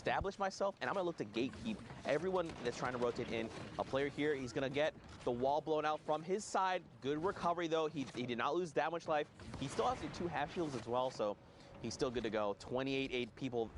establish myself, and I'm going to look to gatekeep everyone that's trying to rotate in. A player here, he's going to get the wall blown out from his side. Good recovery, though. He did not lose that much life. He still has the 2 half shields as well, so he's still good to go. 28 people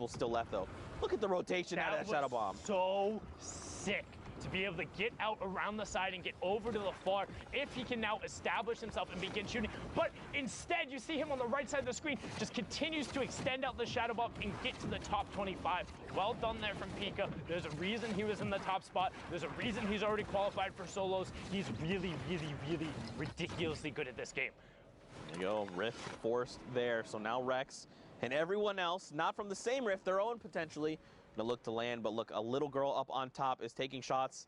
still left, though. Look at the rotation out of that Shadow Bomb. So sick to be able to get out around the side and get over to the far if he can now establish himself and begin shooting. But instead, you see him on the right side of the screen, just continues to extend out the Shadow Bomb and get to the top 25. Well done there from Pika. There's a reason he was in the top spot. There's a reason he's already qualified for solos. He's really, really, really ridiculously good at this game. There you go, Rift forced there. So now Rex and everyone else, not from the same Rift, their own potentially, gonna look to land, but look, a little girl up on top is taking shots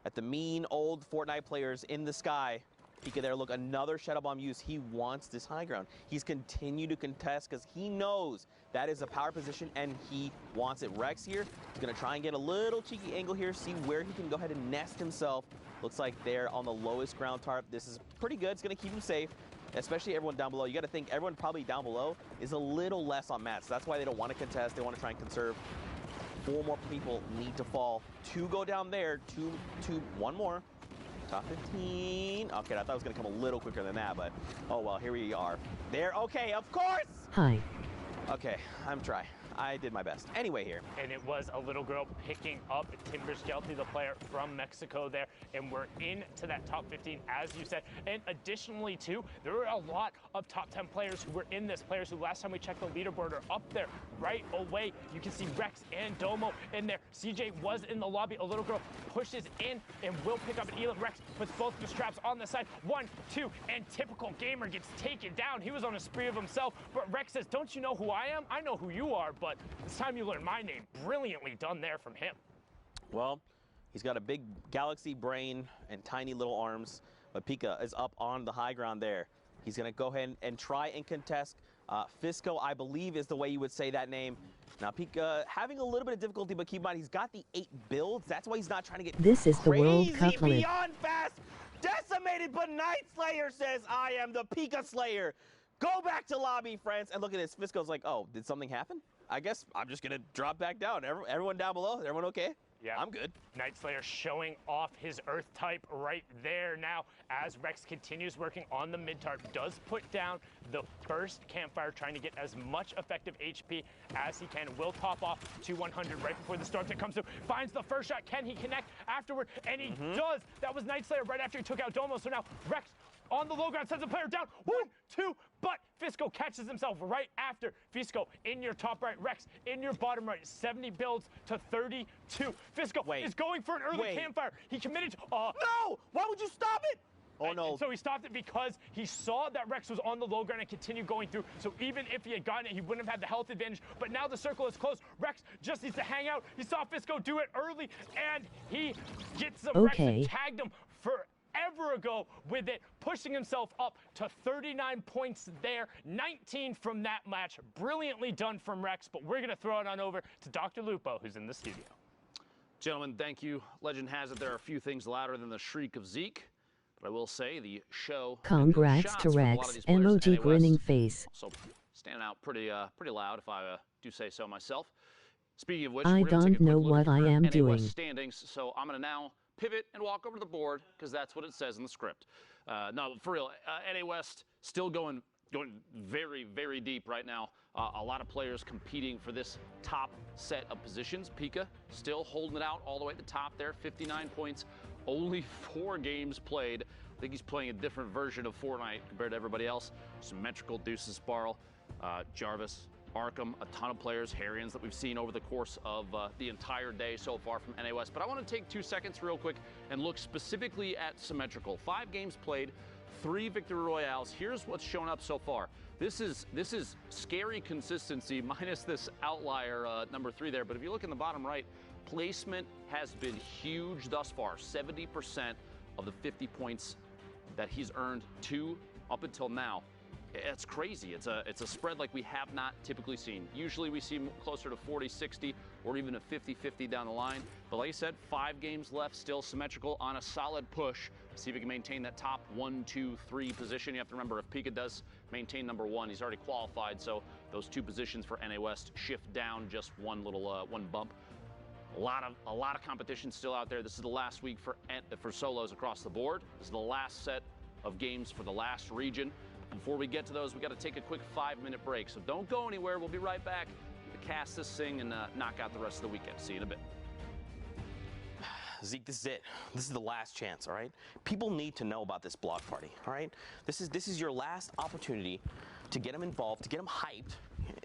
at the mean old Fortnite players in the sky. Pika there, look, another Shadow Bomb use. He wants this high ground. He's continued to contest because he knows that is a power position and he wants it. Rex here is gonna try and get a little cheeky angle here, see where he can go ahead and nest himself. Looks like they're on the lowest ground tarp. This is pretty good, it's gonna keep him safe. Especially everyone down below. You got to think everyone probably down below is a little less on mats. So that's why they don't want to contest. They want to try and conserve. 4 more people need to fall. 2 go down there. 1 more. Top 15. Okay, I thought it was going to come a little quicker than that, but oh well, here we are. There. Okay, of course. Hi. Okay, I'm trying. I did my best. Anyway here. And it was a little girl picking up Timber Skelty, the player from Mexico there. And we're into that top 15, as you said. And additionally, too, there were a lot of top 10 players who were in this. Players who last time we checked the leaderboard are up there right away. You can see Rex and Domo in there. CJ was in the lobby. A little girl pushes in and will pick up an Elam. Rex puts both the straps on the side. 1, 2, and typical gamer gets taken down. He was on a spree of himself. But Rex says, don't you know who I am? I know who you are, but it's time you learn my name. Brilliantly done there from him. Well, he's got a big galaxy brain and tiny little arms, but Pika is up on the high ground there. He's going to go ahead and try and contest. Fisco, I believe, is the way you would say that name. Now, Pika having a little bit of difficulty, but keep in mind, he's got the 8 builds. That's why he's not trying to get This is the World Cup list. Beyond fast, decimated, but Night Slayer says, I am the Pika Slayer. Go back to lobby, friends. And look at this. Fisco's like, oh, did something happen? I guess I'm just going to drop back down. Everyone down below, everyone okay? Yeah, I'm good. Night Slayer showing off his Earth type right there now as Rex continues working on the mid-tarp. Does put down the first campfire, trying to get as much effective HP as he can. Will top off to 100 right before the storm that comes through. Finds the first shot. Can he connect afterward? And he does. That was Night Slayer right after he took out Domo. So now Rex on the low ground sends a player down. 1, 2, but Fisco catches himself right after. Fisco in your top right, Rex in your bottom right. 70 builds to 32. Fisco is going for an early campfire. He committed to, no! Why would you stop it? Oh, no. And so he stopped it because he saw that Rex was on the low ground and continued going through. So even if he had gotten it, he wouldn't have had the health advantage. But now the circle is closed. Rex just needs to hang out. He saw Fisco do it early, and he gets the Rex and tagged him forever ago with it, pushing himself up to 39 points there. 19 from that match. Brilliantly done from Rex, but we're going to throw it on over to Dr. Lupo, who's in the studio. Gentlemen, thank you. Legend has it there are a few things louder than the shriek of Zeke. But I will say the show. Congrats to Rex. Emoji grinning face. So standing out pretty loud, if I do say so myself. Speaking of which, I don't know what I am doing. Standings. So I'm going to now pivot and walk over to the board because that's what it says in the script. No, for real. NA West still going very, very deep right now. A lot of players competing for this top set of positions. Pika still holding it out all the way at the top there. 59 points. Only 4 games played. I think he's playing a different version of Fortnite compared to everybody else. Symmetrical, Deuces, Sparl, Jarvis, Arkham, a ton of players, Harrians that we've seen over the course of the entire day so far from NA West. But I want to take 2 seconds real quick and look specifically at Symmetrical. 5 games played, 3 victory royales. Here's what's shown up so far. This is scary consistency minus this outlier number 3 there. But if you look in the bottom right, placement has been huge thus far. 70% of the 50 points that he's earned up until now. It's crazy. It's a spread like we have not typically seen. Usually we see closer to 40-60 or even a 50-50 down the line. But like I said, 5 games left, still Symmetrical on a solid push. See if he can maintain that top 1, 2, 3 position. You have to remember, if Pika does maintain number 1. He's already qualified, so those 2 positions for NA West shift down just one little one bump. A lot of competition still out there. This is the last week for solos across the board. This is the last set of games for the last region. Before we get to those, we got to take a quick 5-minute break. So don't go anywhere. We'll be right back to cast this thing and knock out the rest of the weekend. See you in a bit. Zeke, this is it. This is the last chance, all right? People need to know about this block party, all right? This is your last opportunity to get them involved, to get them hyped.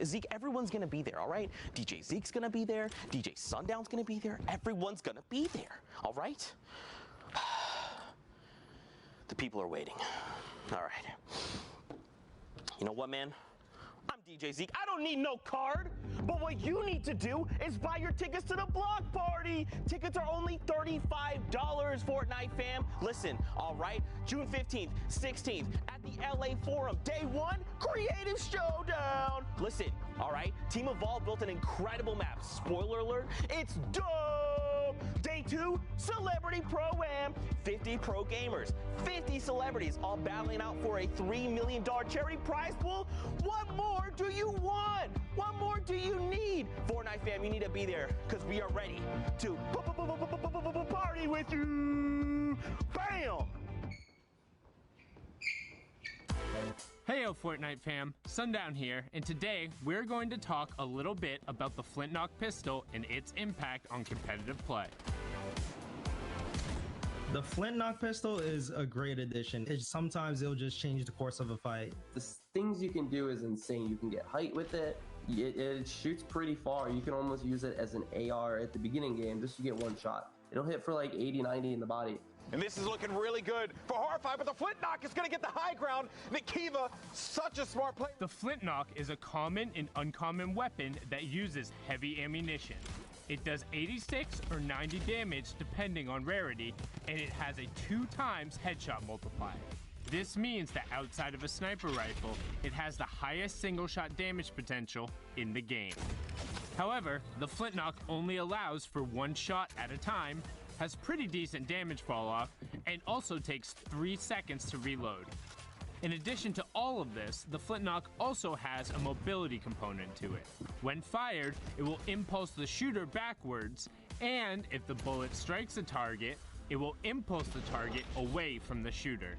Zeke, everyone's gonna be there, all right? DJ Zeke's gonna be there. DJ Sundown's gonna be there. Everyone's gonna be there, all right? The people are waiting. All right. You know what, man? I'm DJ Zeke. I don't need no card. But what you need to do is buy your tickets to the block party. Tickets are only $35, Fortnite fam. Listen, all right, June 15th, 16th at the LA Forum. Day 1, Creative Showdown. Listen, all right, Team Evolve built an incredible map. Spoiler alert, it's dope. Day 2, Celebrity Pro-Am. 50 pro gamers, 50 celebrities, all battling out for a $3 million charity prize pool. What more do you want? What more do you need? Fortnite fam, you need to be there because we are ready to party with you. Bam! Heyo Fortnite fam, Sundown here, and today we're going to talk a little bit about the Flintlock pistol and its impact on competitive play. The Flintlock pistol is a great addition. Sometimes it'll just change the course of a fight. The things you can do is insane. You can get height with it. It shoots pretty far. You can almost use it as an AR at the beginning game just to get one shot. It'll hit for like 80, 90 in the body. And this is looking really good for Horrify, but the Flintlock is going to get the high ground. Nikiva, such a smart player. The Flintlock is a common and uncommon weapon that uses heavy ammunition. It does 86 or 90 damage depending on rarity, and it has a 2 times headshot multiplier. This means that outside of a sniper rifle, it has the highest single shot damage potential in the game. However, the Flintlock only allows for 1 shot at a time, has pretty decent damage fall off, and also takes 3 seconds to reload. In addition to all of this, the Flintlock also has a mobility component to it. When fired, it will impulse the shooter backwards, and if the bullet strikes a target, it will impulse the target away from the shooter.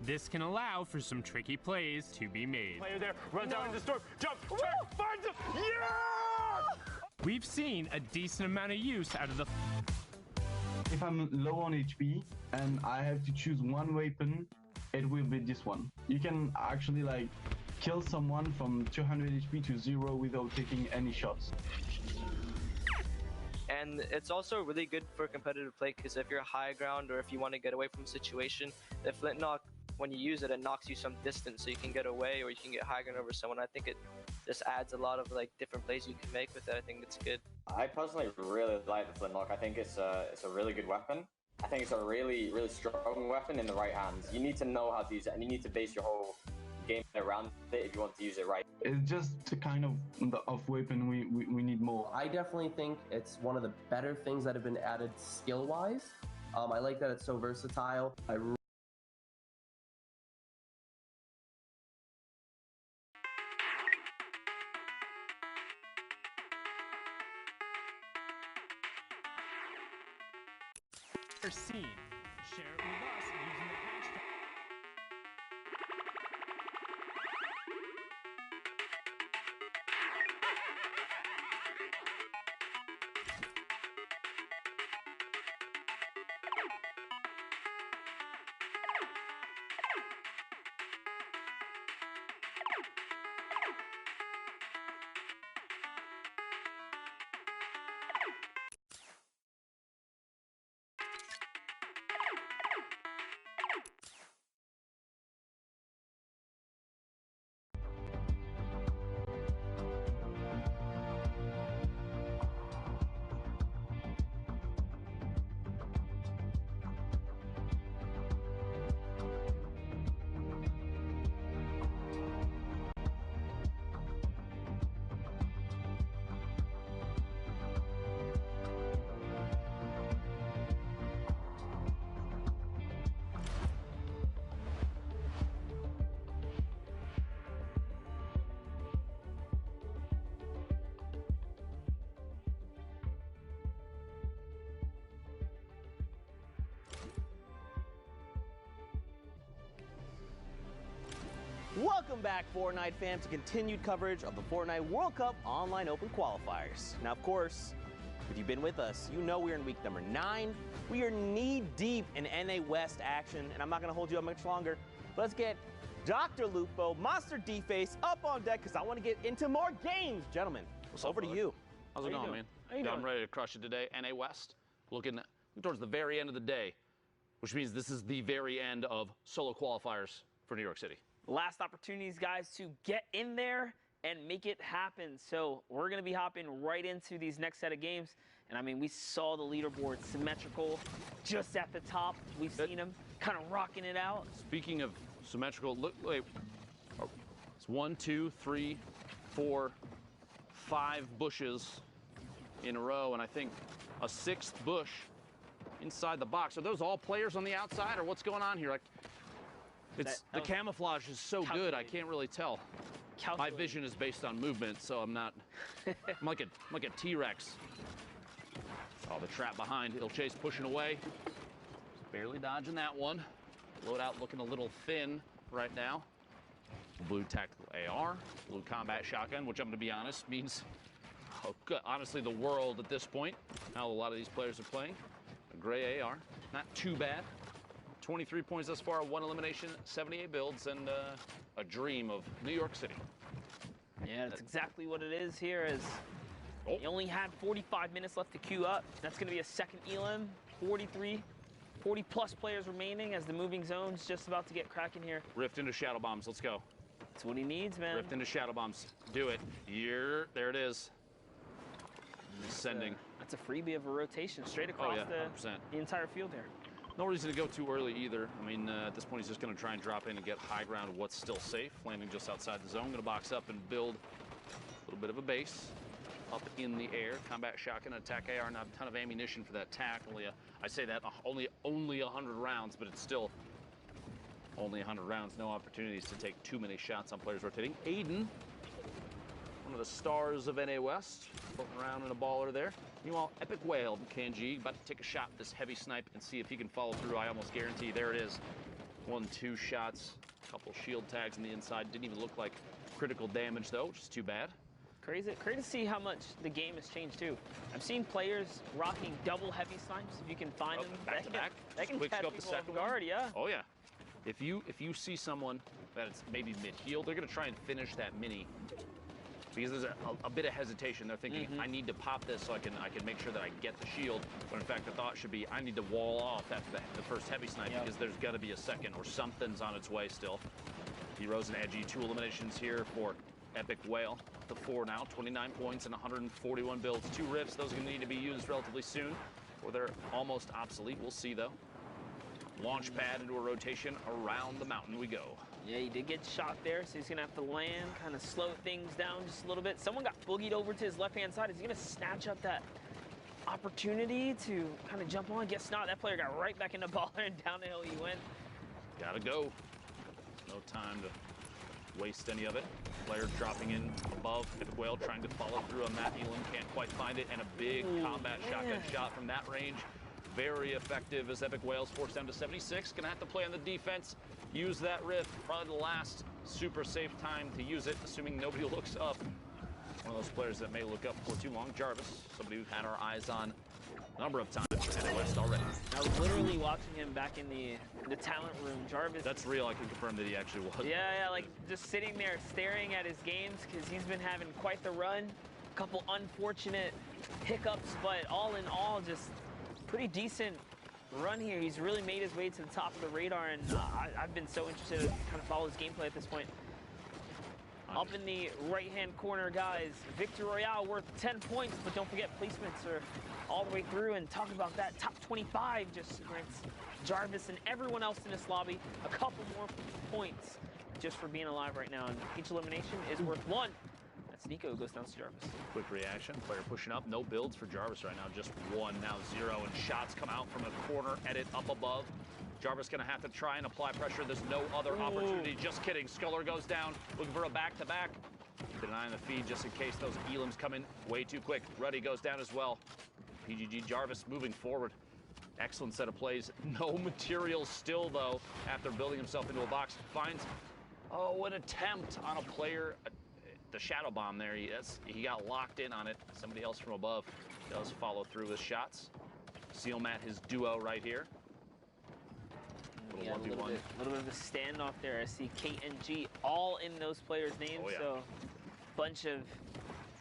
This can allow for some tricky plays to be made. Player there, runs out into the storm, jump, check, finds him, yeah! We've seen a decent amount of use out of the... If I'm low on HP and I have to choose one weapon, it will be this one. You can actually like kill someone from 200 HP to 0 without taking any shots. And it's also really good for competitive play because if you're high ground or if you want to get away from a situation, the Flintlock, when you use it, it knocks you some distance so you can get away or you can get high ground over someone. I think it just adds a lot of like different plays you can make with it. I think it's good. I personally really like the Flintlock. I think it's a really good weapon. I think it's a really strong weapon in the right hands. You need to know how to use it, and you need to base your whole game around it if you want to use it right. It's just a kind of weapon we need more. I definitely think it's one of the better things that have been added skill-wise. I like that it's so versatile. Seen. Share it with us using the hashtag. Welcome back, Fortnite fam, to continued coverage of the Fortnite World Cup Online Open Qualifiers. Now, of course, if you've been with us, you know we're in week number 9. We are knee-deep in NA West action, and I'm not going to hold you up much longer. Let's get Dr. Lupo, Monster D-Face up on deck, because I want to get into more games. Gentlemen, over to you. How's it going, man? I'm ready to crush it today. NA West, looking towards the very end of the day, which means this is the very end of solo qualifiers for New York City. Last opportunities, guys, to get in there and make it happen. So we're going to be hopping right into these next set of games. And I mean, we saw the leaderboard symmetrical just at the top. We've seen them kind of rocking it out. Speaking of symmetrical, look, wait. Oh, it's 1, 2, 3, 4, 5 bushes in a row, and I think a 6th bush inside the box. Are those all players on the outside, or what's going on here? The camouflage is so good, I can't really tell. My vision is based on movement, so I'm not. I'm like a T-Rex. Oh, the trap behind. Il Chase pushing away. Barely dodging that one. Loadout looking a little thin right now. Blue tactical AR, blue combat shotgun, which I'm going to be honest means, honestly, the world at this point. How a lot of these players are playing. A gray AR, not too bad. 23 points thus far, 1 elimination, 78 builds, and a dream of New York City. Yeah, that's exactly what it is here. As you only had 45 minutes left to queue up. That's going to be a second elim. 40-plus players remaining as the moving zone's just about to get cracking here. Rift into shadow bombs. Let's go. That's what he needs, man. Rift into shadow bombs. Do it. There it is. Descending. That's a freebie of a rotation straight across the entire field here. No reason to go too early either. I mean, at this point, he's just going to try and drop in and get high ground of what's still safe. Landing just outside the zone. Going to box up and build a little bit of a base up in the air. Combat shotgun, attack AR. Not a ton of ammunition for that tack. I say that only 100 rounds, but it's still only 100 rounds. No opportunities to take too many shots on players rotating. Aiden, one of the stars of NA West, floating around in a baller there. Meanwhile, Epic Whale, KNG, about to take a shot at this heavy snipe and see if he can follow through. I almost guarantee. There it is. 1, 2 shots. Couple shield tags on the inside. Didn't even look like critical damage, though, which is too bad. Crazy to see how much the game has changed, too. I've seen players rocking double heavy snipes. If you can find them, back to back. That can Quick catch scope people the second off guard, yeah. Oh, yeah. If you see someone that's maybe mid-heal, they're going to try and finish that mini. Because there's a bit of hesitation. They're thinking, I need to pop this so I can make sure that I get the shield. When in fact, the thought should be, I need to wall off after the first heavy snipe because there's got to be a second or something's on its way still. Heroes and Edgy, 2 eliminations here for Epic Whale. The 4 now, 29 points and 141 builds. 2 rifts, those are going to need to be used relatively soon, or they're almost obsolete. We'll see, though. Launch pad into a rotation. Around the mountain we go. Yeah, he did get shot there, so he's going to have to land, kind of slow things down just a little bit. Someone got boogied over to his left-hand side. Is he going to snatch up that opportunity to kind of jump on? Guess not. That player got right back in the baller, and down the hill he went. Gotta go. No time to waste any of it. Player dropping in above. Epic Whale trying to follow through on that. Elam can't quite find it, and a big combat shotgun shot from that range. Very effective as Epic Whale's forced down to 76. Gonna have to play on the defense. Use that rift. Probably the last super safe time to use it, assuming nobody looks up. One of those players that may look up for too long. Jarvis, somebody we've had our eyes on a number of times in NA West already. I was literally watching him back in the talent room. Jarvis. That's real. I can confirm that he actually was. Yeah, like just sitting there staring at his games because he's been having quite the run. A couple unfortunate hiccups, but all in all, just pretty decent run here. He's really made his way to the top of the radar, and I've been so interested to kind of follow his gameplay at this point. Up in the right-hand corner, guys, Victor Royale worth 10 points, but don't forget placements are all the way through, and talk about that, top 25 just grants Jarvis and everyone else in this lobby a couple more points just for being alive right now, and each elimination is worth 1. That's Nico who goes down to Jarvis. Quick reaction, player pushing up, no builds for Jarvis right now, just 1, now 0, and shots come out from a corner, edit up above. Jarvis gonna have to try and apply pressure. There's no other opportunity. Just kidding. Sculler goes down, looking for a back-to-back. Denying the feed just in case those elims come in way too quick. Ruddy goes down as well. PGG Jarvis moving forward. Excellent set of plays. No materials still, though, after building himself into a box. Finds Oh, an attempt on a player. The shadow bomb there, he got locked in on it. Somebody else from above does follow through with shots. Seal Matt, his duo right here. Yeah, a little bit of a standoff there. I see Kate and G all in those players' names, Oh, yeah. so bunch of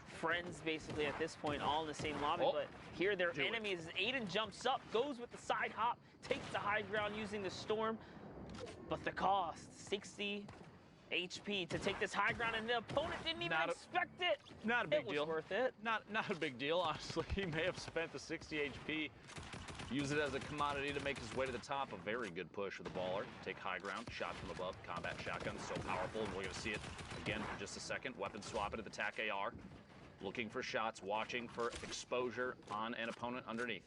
friends basically at this point, all in the same lobby. Oh, but here they're enemies. Aiden jumps up, goes with the side hop, takes the high ground using the storm. But the cost, 60 HP to take this high ground, and the opponent didn't even expect it. Not a big It was deal. worth it. Not a big deal, honestly. He may have spent the 60 HP, use it as a commodity to make his way to the top. A very good push with the baller. Take high ground, shot from above, combat shotgun, so powerful. And we're going to see it again for just a second. Weapon swap it at the TAC AR. Looking for shots, watching for exposure on an opponent underneath.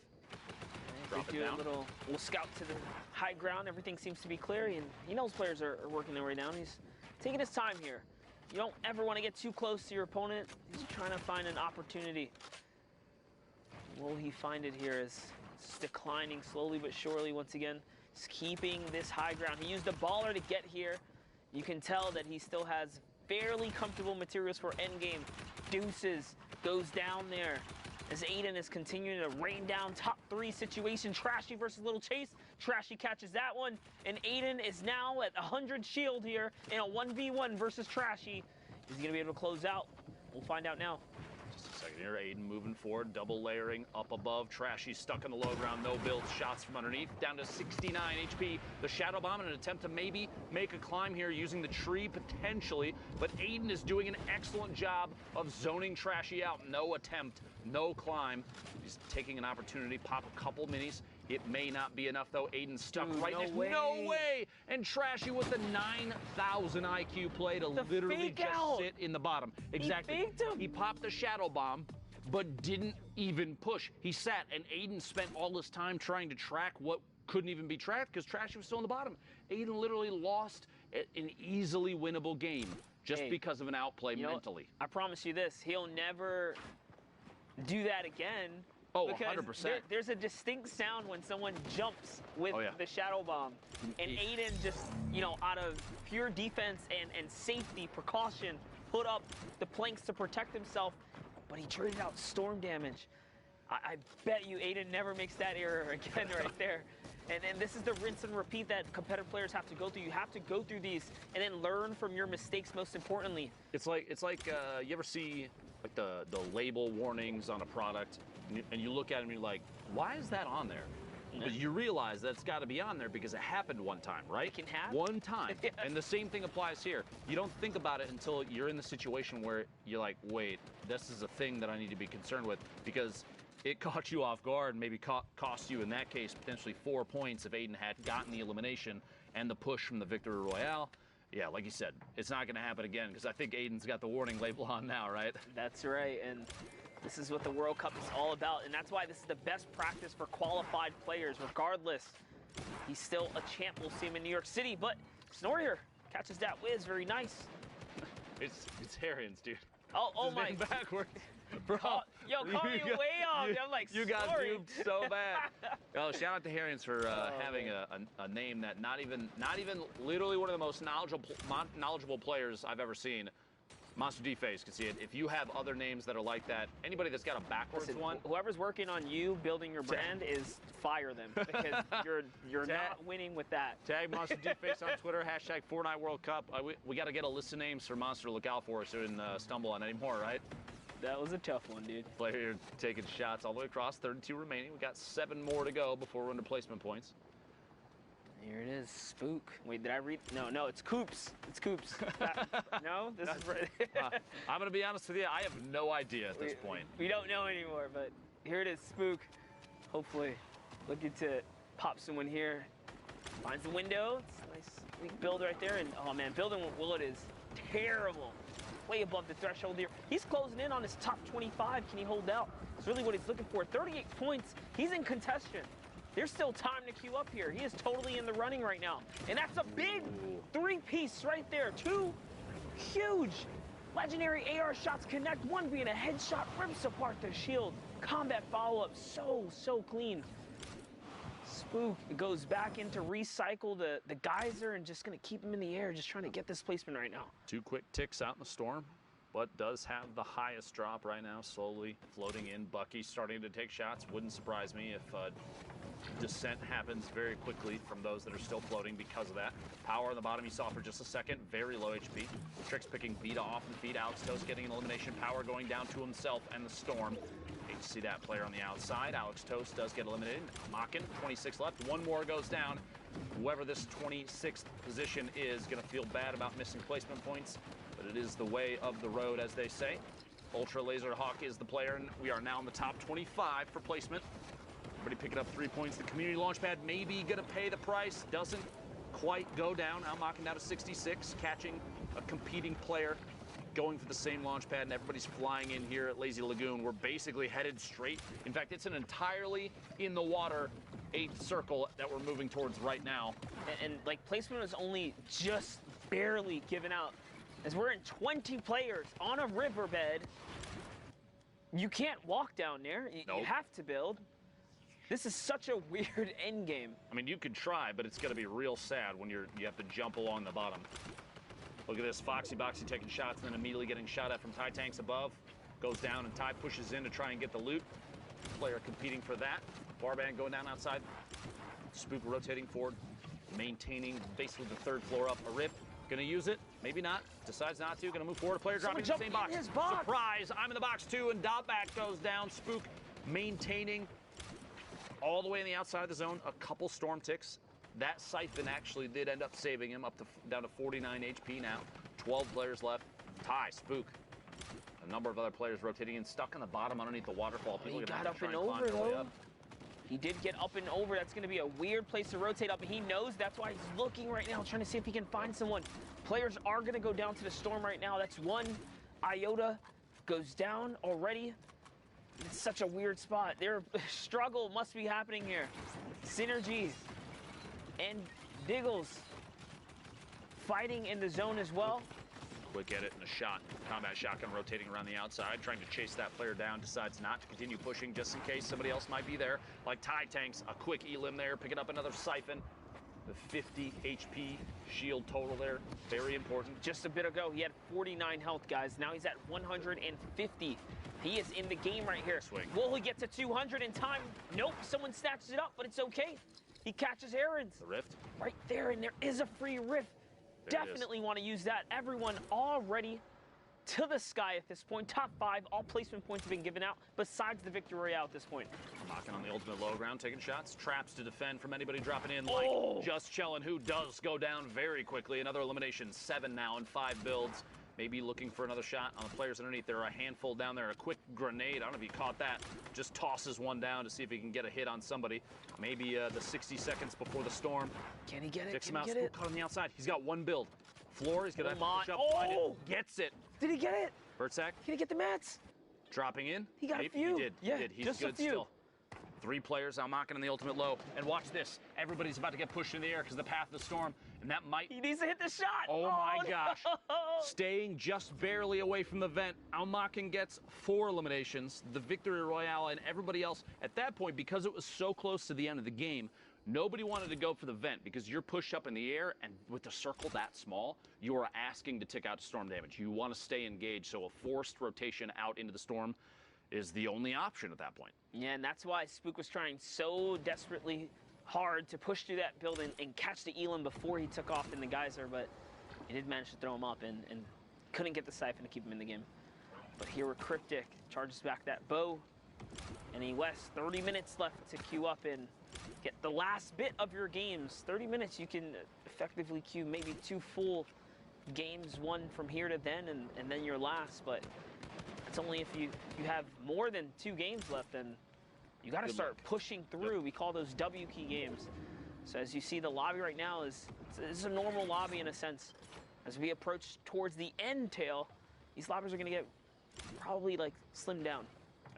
Drop it Do down. a little scout to the high ground. Everything seems to be clear, and he knows players are working their way down. He's taking his time here. You don't ever want to get too close to your opponent. He's trying to find an opportunity. Will he find it here? As it's declining slowly but surely once again. He's keeping this high ground. He used a baller to get here. You can tell that he still has fairly comfortable materials for endgame. Deuces goes down there as Aiden is continuing to rain down top 3 situation. Trashy versus Little Chase. Trashy catches that one, and Aiden is now at 100 shield here in a 1v1 versus Trashy. Is he gonna be able to close out? We'll find out now. Just a second here, Aiden moving forward, double layering up above. Trashy stuck in the low ground, no build, shots from underneath, down to 69 HP. The shadow bomb in an attempt to maybe make a climb here using the tree potentially, but Aiden is doing an excellent job of zoning Trashy out. No attempt, no climb. He's taking an opportunity, pop a couple minis. It may not be enough though. Aiden stuck right next. No way! And Trashy with the 9,000 IQ play to literally just sit in the bottom. Exactly. He faked him. He popped the shadow bomb, but didn't even push. He sat, and Aiden spent all this time trying to track what couldn't even be tracked because Trashy was still in the bottom. Aiden literally lost an easily winnable game just because of an outplay mentally. I promise you this, he'll never do that again. Oh, because 100%. There's a distinct sound when someone jumps with the shadow bomb. And Aiden just, out of pure defense and safety precaution, put up the planks to protect himself, but he traded out storm damage. I bet you Aiden never makes that error again right there. And this is the rinse and repeat that competitive players have to go through. You have to go through these and then learn from your mistakes most importantly. It's like you ever see like the label warnings on a product and you look at it and you're like, why is that on there? But you realize that it's got to be on there because it happened one time, right? It can happen. One time. Yes. And the same thing applies here. You don't think about it until you're in the situation where you're like, wait, this is a thing that I need to be concerned with because it caught you off guard and maybe cost you, in that case, potentially 4 points if Aiden had gotten the elimination and the push from the Victory Royale. Yeah, like you said, it's not going to happen again because I think Aiden's got the warning label on now, right? That's right, and this is what the World Cup is all about, and that's why this is the best practice for qualified players, regardless. He's still a champ. We'll see him in New York City, but Snorrier catches that whiz. Very nice. It's Arians, dude. Oh my. Backwards. Bro, call me way off. I'm like, you got sorry. duped so bad. Oh, shout out to Arians for having a name that not even literally one of the most knowledgeable players I've ever seen. Monster D-Face can see it. If you have other names that are like that, anybody that's got a backwards one. Whoever's working on you building your brand is fire them because you're not winning with that. Tag Monster D-Face on Twitter, hashtag Fortnite World Cup. We got to get a list of names for Monster to look out for so we didn't stumble on any more, right? That was a tough one, dude. Player taking shots all the way across, 32 remaining. We got 7 more to go before we're into placement points. Here it is, Spook. Wait, did I read? No, it's Coops. It's Coops. No, this is right. I'm gonna be honest with you. I have no idea at this point. We don't know anymore, but here it is, Spook. Hopefully, looking to pop someone here. Finds the window. It's a nice big build right there, and oh man, building with Willet is terrible. Way above the threshold here. He's closing in on his top 25. Can he hold out? It's really what he's looking for. 38 points. He's in contention. There's still time to queue up here. He is totally in the running right now. And that's a big 3-piece right there. 2 huge legendary AR shots connect. One being a headshot, rips apart the shield. Combat follow-up, so clean. Spook goes back into recycle the geyser and just going to keep him in the air, just trying to get this placement right now. 2 quick ticks out in the storm, but does have the highest drop right now, slowly floating in. Bucky starting to take shots. Wouldn't surprise me if descent happens very quickly from those that are still floating because of that. Power on the bottom you saw for just a second, very low HP. Tricks picking Vita off the feed. Alex Toast getting an elimination. Power going down to himself and the storm. Hate to see that player on the outside. Alex Toast does get eliminated. Makin, 26 left. 1 more goes down. Whoever this 26th position is going to feel bad about missing placement points, but it is the way of the road, as they say. Ultra Laser Hawk is the player, and we are now in the top 25 for placement. Everybody picking up 3 points. The community launchpad may be going to pay the price. Doesn't quite go down. Now Makin down to 66, catching a competing player, going for the same launch pad, and everybody's flying in here at Lazy Lagoon. We're basically headed straight. In fact, it's an entirely in the water 8th circle that we're moving towards right now. And like placement was only just barely given out. As we're in 20 players on a riverbed, you can't walk down there. Nope. You have to build. This is such a weird end game. I mean, you could try, but it's going to be real sad when you have to jump along the bottom. Look at this, Foxy Boxy taking shots and then immediately getting shot at from Ty Tanks above. Goes down and Ty pushes in to try and get the loot. Player competing for that. Barband going down outside. Spook rotating forward, maintaining basically the 3rd floor up. A rip, gonna use it, maybe not. Decides not to, gonna move forward. A player dropping in the same box. Surprise, I'm in the box too, and Dotback goes down. Spook maintaining all the way on the outside of the zone. A couple storm ticks. That Siphon actually did end up saving him, down to 49 HP now. 12 players left. Ty, Spook. A number of other players rotating in, stuck on the bottom underneath the waterfall. He got up and over, though. He did get up and over. That's going to be a weird place to rotate up, and he knows that's why he's looking right now, trying to see if he can find someone. Players are going to go down to the storm right now. That's 1. Iota goes down already. It's such a weird spot. Their struggle must be happening here. Synergy and Diggles fighting in the zone as well. Quick edit and a shot. Combat shotgun rotating around the outside, trying to chase that player down. Decides not to continue pushing just in case somebody else might be there. Like Ty Tanks, a quick elim there, picking up another Siphon. The 50 HP shield total there, very important. Just a bit ago, he had 49 health, guys. Now he's at 150. He is in the game right here. Swing. Will he get to 200 in time? Nope, someone snatches it up, but it's okay. He catches Aaron's. The rift? Right there, and there is a free rift. Definitely want to use that. Everyone already to the sky at this point. Top 5, all placement points have been given out, besides the Victory Royale at this point. Knocking on the ultimate low ground, taking shots. Traps to defend from anybody dropping in, like Just Chillin', who does go down very quickly. Another elimination, 7 now in 5 builds. Maybe looking for another shot on the players underneath. There are a handful down there. A quick grenade. I don't know if he caught that. Just tosses one down to see if he can get a hit on somebody. Maybe the 60 seconds before the storm. Can he get it? Picks him Can out. he get it? Caught on the outside. He's got 1 build. Floor. He's gonna have to push up. Find it. Gets it. Did he get it? Bertsack. Can he get the mats? Dropping in. He got Maybe. a few. He did. Yeah, he did. He's just good a few. still. 3 players now Makin on the ultimate low. And watch this. Everybody's about to get pushed in the air because the path of the storm. And that might... He needs to hit the shot. Oh my no. gosh. Staying just barely away from the vent. Almakin gets 4 eliminations. The Victory Royale and everybody else. At that point, because it was so close to the end of the game, nobody wanted to go for the vent because you're pushed up in the air, and with the circle that small, you are asking to tick out storm damage. You want to stay engaged, so a forced rotation out into the storm is the only option at that point. Yeah, and that's why Spook was trying so desperately hard to push through that building and catch the Elam before he took off in the geyser, but he did manage to throw him up and couldn't get the Siphon to keep him in the game. But here we're Cryptic, charges back that bow, and West, 30 minutes left to queue up and get the last bit of your games. 30 minutes, you can effectively queue maybe 2 full games, one from here to then, and then your last, but it's only if you have more than 2 games left, then you got to start pushing through. Yep. We call those W key games. So as you see, the lobby right now is a normal lobby in a sense. As we approach towards the end tail, these lobbies are going to get probably like slimmed down.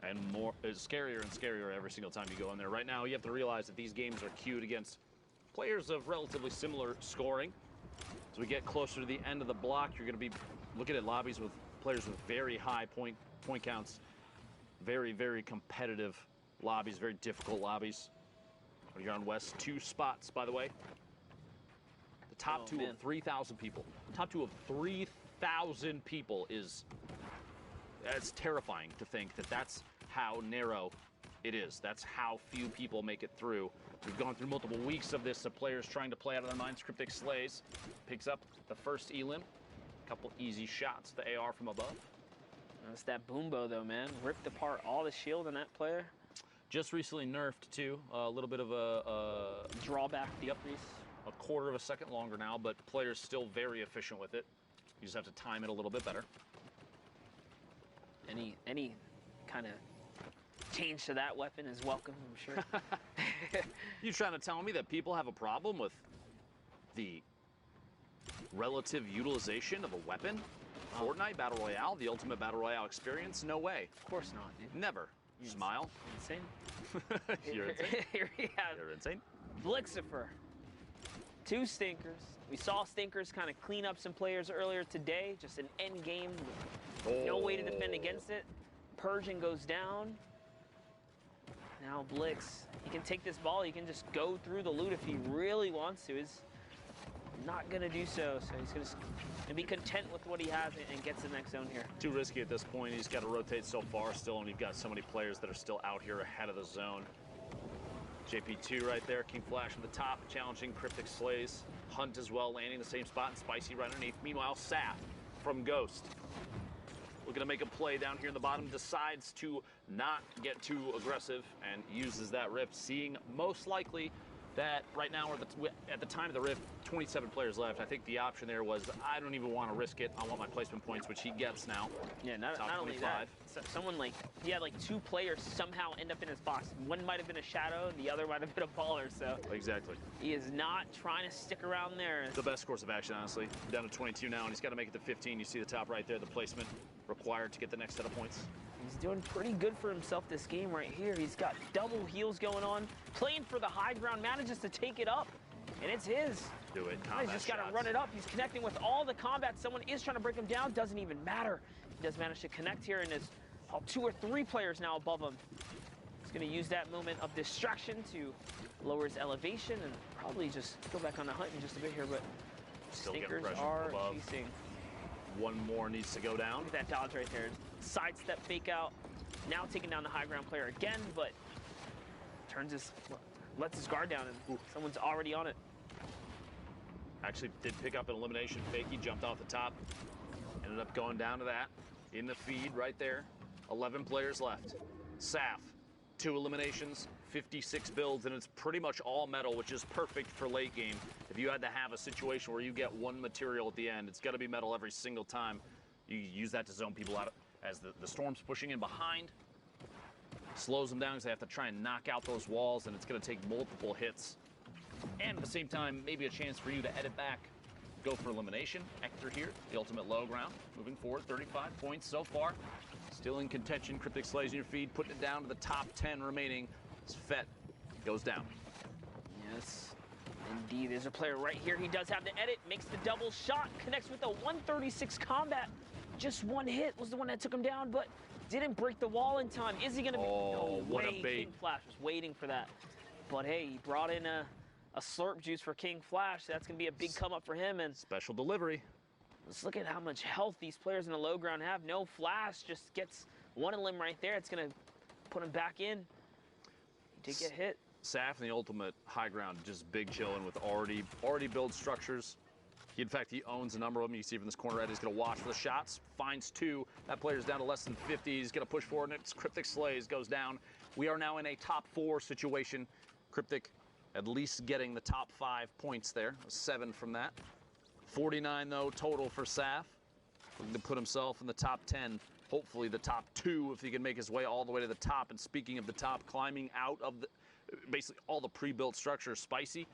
And more, it's scarier and scarier every single time you go in there. Right now, you have to realize that these games are queued against players of relatively similar scoring. As we get closer to the end of the block, you're going to be looking at lobbies with players with very high point counts. Very, very competitive lobbies, very difficult lobbies. When you're on West, 2 spots, by the way. The top two of 3,000 people. Top 2 of 3,000 people is... It's terrifying to think that that's how narrow it is. That's how few people make it through. We've gone through multiple weeks of this, of players trying to play out of their minds. Cryptic Slays picks up the first elim. Couple easy shots, the AR from above. That's that boombo though, man. Ripped apart all the shield on that player. Just recently nerfed too. A little bit of a drawback decrease. A quarter of a second longer now, but players still very efficient with it. You just have to time it a little bit better. Any kind of change to that weapon is welcome, I'm sure. You trying to tell me that people have a problem with the relative utilization of a weapon? Fortnite Battle Royale, the ultimate Battle Royale experience? No way. Of course not, dude. Never. Smile. Insane. You're insane. Here we have You're insane. Blixifer. 2 stinkers. We saw stinkers kind of clean up some players earlier today. Just an end game. No way to defend against it. Persian goes down. Now Blix, he can take this ball. He can just go through the loot if he really wants to. He's not going to do so. So he's going to be content with what he has and gets the next zone here. Too risky at this point. He's got to rotate so far still, and you've got so many players that are still out here ahead of the zone. JP2 right there. King Flash from the top, challenging Cryptic Slays. Hunt as well, landing the same spot, and Spicy right underneath. Meanwhile, Saf from Ghost looking to make a play down here in the bottom, decides to not get too aggressive and uses that rift, seeing most likely that right now, at the time of the rift, 27 players left. I think the option there was, I don't even want to risk it. I want my placement points, which he gets now. Yeah, not only that, someone like, he had like 2 players somehow end up in his box. One might have been a shadow, the other might have been a baller, so. Exactly. He is not trying to stick around there. The best course of action, honestly. Down to 22 now, and he's got to make it to 15. You see the top right there, the placement required to get the next set of points. He's doing pretty good for himself this game right here. He's got double heals going on, playing for the high ground, manages to take it up, and it's his. Do it. He's just got to run it up. He's connecting with all the combat. Someone is trying to break him down. Doesn't even matter. He does manage to connect here, and there's 2 or 3 players now above him. He's going to use that moment of distraction to lower his elevation and probably just go back on the hunt in just a bit here, but still stinkers are chasing. One more needs to go down. Look at that dodge right there. Sidestep fake out. Now taking down the high ground player again, but lets his guard down, and someone's already on it. Actually did pick up an elimination fake. He jumped off the top. Ended up going down to that. In the feed right there. 11 players left. Saf, 2 eliminations, 56 builds, and it's pretty much all metal, which is perfect for late game. If you had to have a situation where you get 1 material at the end, it's got to be metal every single time. You use that to zone people out as the storm's pushing in behind. Slows them down because they have to try and knock out those walls, and it's going to take multiple hits. And at the same time, maybe a chance for you to edit back. Go for elimination. Hector here, the ultimate low ground. Moving forward, 35 points so far. Still in contention. Cryptic Slays in your feed, putting it down to the top 10 remaining. As Fett goes down. Yes, indeed. There's a player right here. He does have the edit, makes the double shot, connects with a 136 combat. Just 1 hit was the one that took him down, but didn't break the wall in time. Is he going to be? Oh, what a bait. King Flash was waiting for that. But hey, he brought in a slurp juice for King Flash. That's going to be a big come up for him. And special delivery. Let's look at how much health these players in the low ground have. No Flash, just gets 1 limb right there. It's going to put him back in. He did get hit. Saf in the ultimate high ground, just big chilling with already built structures. In fact, he owns a number of them. You see from this corner, Ed is going to watch for the shots. Finds 2. That player's down to less than 50. He's going to push forward, and it's Cryptic Slays goes down. We are now in a top 4 situation. Cryptic at least getting the top 5 points there. 7 from that. 49, though, total for Saf. Looking to put himself in the top 10. Hopefully the top 2 if he can make his way all the way to the top. And speaking of the top, climbing out of basically all the pre-built structures. Spicy,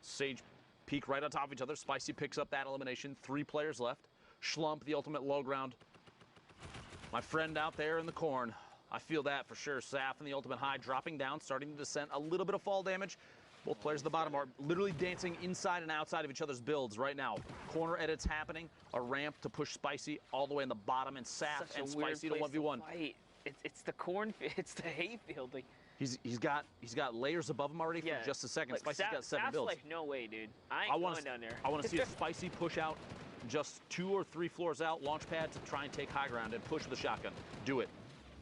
Sage peek right on top of each other. Spicy picks up that elimination. 3 players left. Schlump, the ultimate low ground. My friend out there in the corn. I feel that for sure. Saf in the ultimate high, dropping down, starting to descend. A little bit of fall damage. Both players at the bottom are literally dancing inside and outside of each other's builds right now. Corner edits happening. A ramp to push Spicy all the way in the bottom, and Saf and Spicy to 1v1. it's the corn, it's the hayfield. Like He's got layers above him already yeah, for just a second. like, Spicy's got 7 Sap's builds. like, no way, dude. I ain't going down there. I want to see a Spicy push out just 2 or 3 floors out, launch pad to try and take high ground and push with the shotgun. Do it.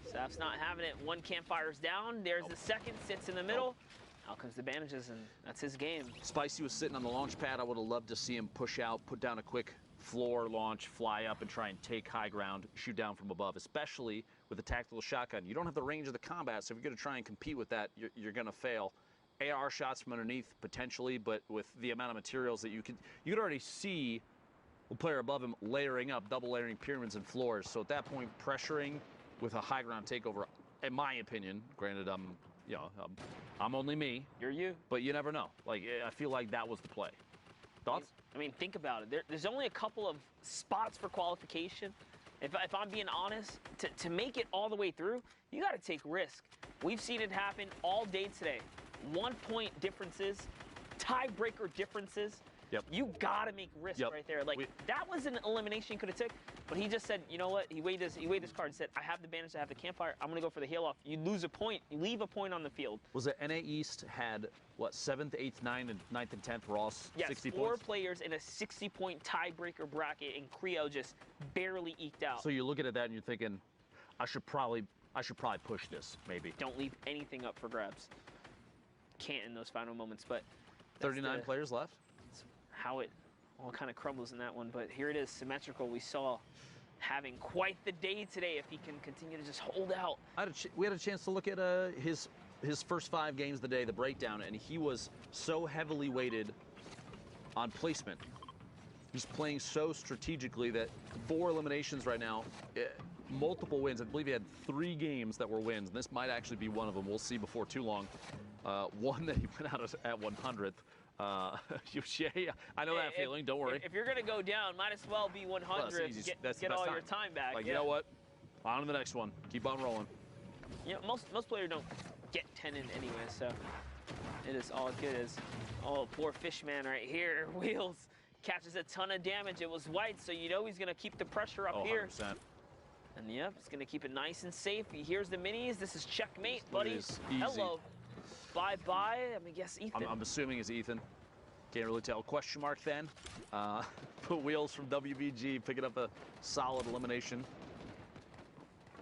Sap's not having it. One campfire's down. There's the second, sits in the middle. Out comes the bandages, and that's his game. Spicy was sitting on the launch pad. I would have loved to see him push out, put down a quick floor launch, fly up and try and take high ground, shoot down from above, especially with a tactical shotgun. You don't have the range of the combat, so if you're going to try and compete with that, you're going to fail. AR shots from underneath, potentially, but with the amount of materials that you could already see the player above him layering up, double layering pyramids and floors. So at that point, pressuring with a high ground takeover, in my opinion, granted I'm only me. You're you. But you never know. Like, I feel like that was the play. Thoughts? I mean, think about it. There's only a couple of spots for qualification. If I'm being honest, to make it all the way through, you got to take risk. We've seen it happen all day today. 1-point differences, tiebreaker differences. Yep. You got to make risk right there. Like, that was an elimination he could have took, but he just said, you know what? He weighed his card and said, I have the bandage, I have the campfire. I'm going to go for the heal off. You lose a point. You leave a point on the field. Was it NA East had, what, 7th, 8th, 9th, and 9th and 10th were all 60 points? 4 players in a 60-point tiebreaker bracket, and Creo just barely eked out. So you're looking at that and you're thinking, I should probably push this, maybe. Don't leave anything up for grabs. Can't in those final moments, but 39 players left. How it all kind of crumbles in that one, but here it is, symmetrical. We saw having quite the day today if he can continue to just hold out. We had a chance to look at his first 5 games of the day, the breakdown, and he was so heavily weighted on placement. He's playing so strategically that 4 eliminations right now, multiple wins. I believe he had 3 games that were wins, and this might actually be one of them. We'll see before too long. One that he went out at 100th. I know that feeling. Don't worry. If you're gonna go down, might as well be 100. Get all your time back. Like, you know what? On to the next one. Keep on rolling. You know, most players don't get 10 in anyway, so it is all good as. Oh, poor Fishman right here. Wheels catches a ton of damage. It was white, so you know he's gonna keep the pressure up here. 100%. And yep, he's gonna keep it nice and safe. Here's the minis. This is checkmate, buddy. Hello. Bye-bye. I mean, yes, Ethan. I'm assuming it's Ethan. Can't really tell. Question mark then. Put Wheels from WBG picking up a solid elimination.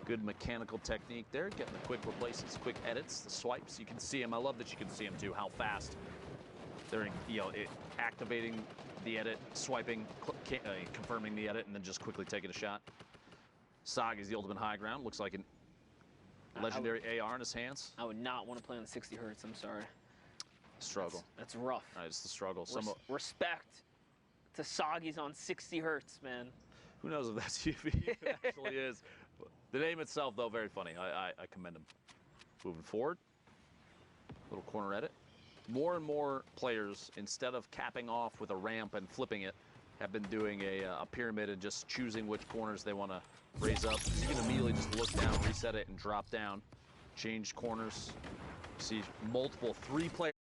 Good mechanical technique there. Getting the quick replaces, quick edits, the swipes. You can see him. I love that you can see him too. How fast they're activating the edit, swiping, confirming the edit, and then just quickly taking a shot. Sog is the ultimate high ground. Looks like an legendary AR in his hands. I would not want to play on 60 hertz. I'm sorry. Struggle. That's rough. It's the struggle. Respect to Soggy's on 60 hertz, man. Who knows if that's UV actually is. The name itself, though, very funny. I commend him. Moving forward. Little corner edit. More and more players, instead of capping off with a ramp and flipping it, have been doing a pyramid and just choosing which corners they want to raise up. You can immediately just look down, reset it, and drop down. Change corners. See multiple 3 players.